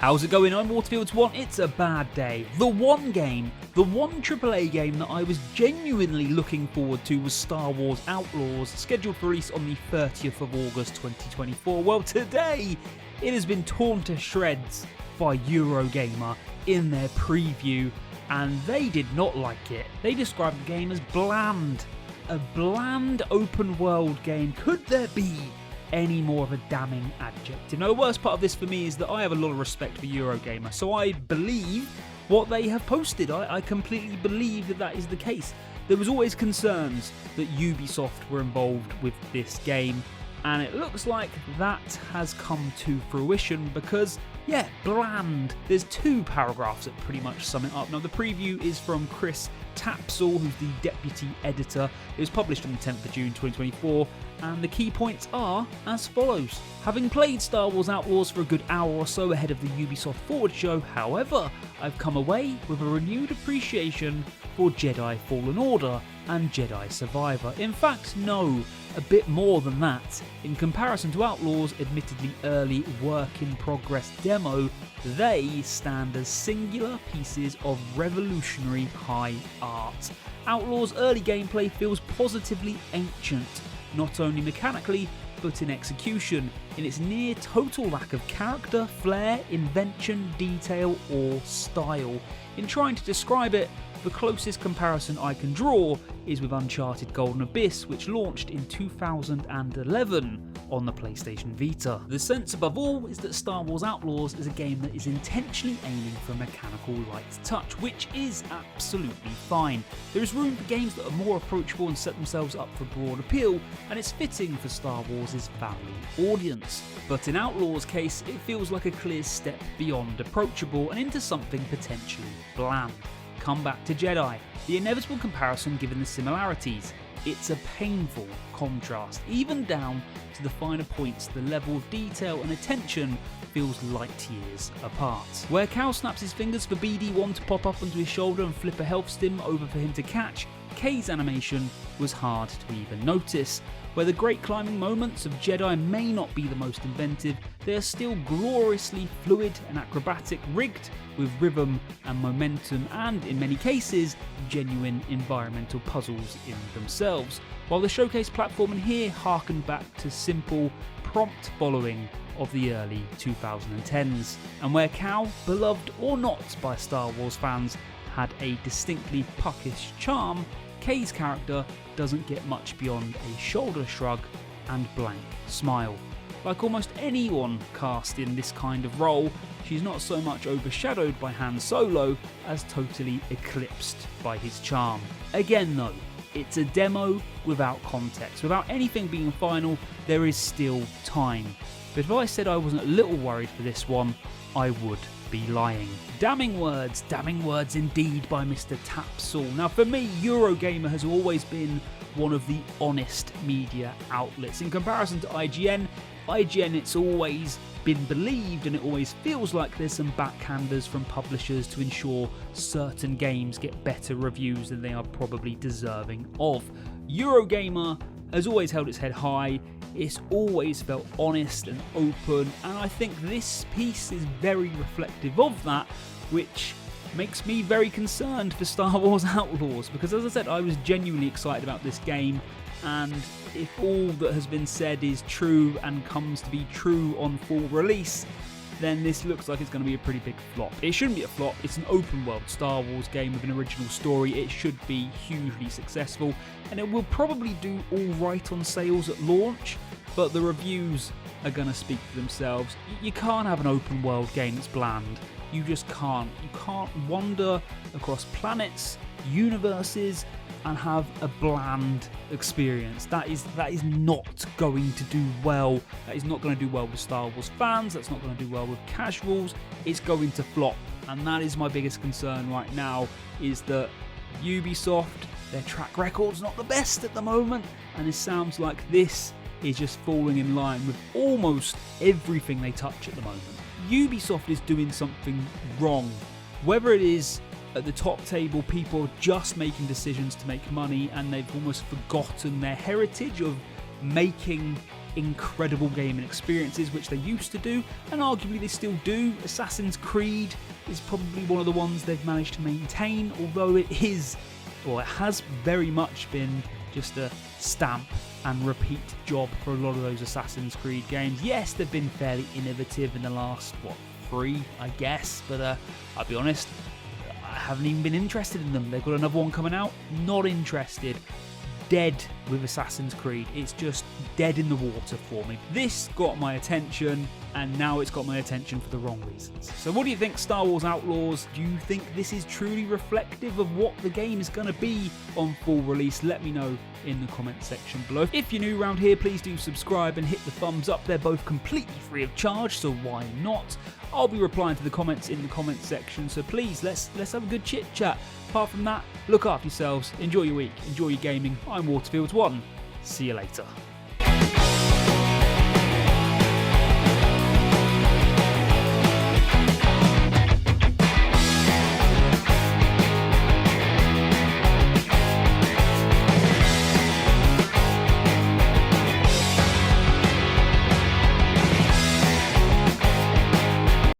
How's it going? I'm Waterfields1. It's a bad day. The one AAA game that I was genuinely looking forward to was Star Wars Outlaws, scheduled for release on the 30th of August 2024. Well, today it has been torn to shreds by EuroGamer in their preview, and they did not like it. They described the game as bland. A bland open world game. Could there be any more of a damning adjective? Now, the worst part of this for me is that I have a lot of respect for EuroGamer, so I believe what they have posted. I completely believe that that is the case. There was always concerns that Ubisoft were involved with this game, and it looks like that has come to fruition because, yeah, bland. There's two paragraphs that pretty much sum it up. Now, the preview is from Chris Tapsell, who's the deputy editor. It was published on the 10th of June 2024, and the key points are as follows. Having played Star Wars Outlaws for a good hour or so ahead of the Ubisoft Forward show, however, I've come away with a renewed appreciation for Jedi Fallen Order and Jedi Survivor. In fact, no, a bit more than that. In comparison to Outlaws' admittedly early work-in-progress demo, they stand as singular pieces of revolutionary high art. Outlaws' early gameplay feels positively ancient, not only mechanically, but in execution, in its near total lack of character, flair, invention, detail, or style. In trying to describe it, the closest comparison I can draw is with Uncharted Golden Abyss, which launched in 2011 on the PlayStation Vita. The sense above all is that Star Wars Outlaws is a game that is intentionally aiming for mechanical light touch, which is absolutely fine. There is room for games that are more approachable and set themselves up for broad appeal, and it's fitting for Star Wars' family audience. But in Outlaws' case, it feels like a clear step beyond approachable and into something potentially bland. Come back to Jedi, the inevitable comparison given the similarities. It's a painful contrast, even down to the finer points. The level of detail and attention feels light years apart. Where Cal snaps his fingers for BD1 to pop up onto his shoulder and flip a health stim over for him to catch, Kay's animation was hard to even notice. Where the great climbing moments of Jedi may not be the most inventive, they are still gloriously fluid and acrobatic, rigged with rhythm and momentum, and in many cases, genuine environmental puzzles in themselves. While the showcase platforming here harkened back to simple, prompt following of the early 2010s. And where Cal, beloved or not by Star Wars fans, had a distinctly puckish charm, Kay's character doesn't get much beyond a shoulder shrug and blank smile. Like almost anyone cast in this kind of role, she's not so much overshadowed by Han Solo as totally eclipsed by his charm. Again though, it's a demo without context. Without anything being final, there is still time. But if I said I wasn't a little worried for this one, I would be lying. Damning words indeed by Mr. Tapsell. Now for me, EuroGamer has always been one of the honest media outlets. In comparison to IGN, it's always been believed and it always feels like there's some backhanders from publishers to ensure certain games get better reviews than they are probably deserving of. EuroGamer has always held its head high. It's always felt honest and open, and I think this piece is very reflective of that, which makes me very concerned for Star Wars Outlaws, because as I said, I was genuinely excited about this game, and if all that has been said is true and comes to be true on full release, then this looks like it's going to be a pretty big flop. It shouldn't be a flop, it's an open world Star Wars game with an original story. It should be hugely successful, and it will probably do alright on sales at launch, but the reviews are going to speak for themselves. You can't have an open world game that's bland. You just can't. You can't wander across planets, universes, and have a bland experience. That is not going to do well. That is not going to do well with Star Wars fans. That's not going to do well with casuals. It's going to flop. And that is my biggest concern right now, is that Ubisoft, their track record's not the best at the moment. And it sounds like this is just falling in line with almost everything they touch at the moment. Ubisoft is doing something wrong. Whether it is at the top table, people are just making decisions to make money and they've almost forgotten their heritage of making incredible gaming experiences, which they used to do, and arguably they still do. Assassin's Creed is probably one of the ones they've managed to maintain, although it has very much been just a stamp and repeat job for a lot of those Assassin's Creed games. Yes, they've been fairly innovative in the last, 3, I guess, but I'll be honest, I haven't even been interested in them. They've got another one coming out, not interested. Dead with Assassin's Creed. It's just dead in the water for me. This got my attention, and now it's got my attention for the wrong reasons. So what do you think, Star Wars Outlaws? Do you think this is truly reflective of what the game is going to be on full release? Let me know in the comment section below. If you're new around here, please do subscribe and hit the thumbs up. They're both completely free of charge, so why not? I'll be replying to the comments in the comment section, so please, let's have a good chit chat. Apart from that, look after yourselves, enjoy your week, enjoy your gaming. I'm Waterfields1. See you later.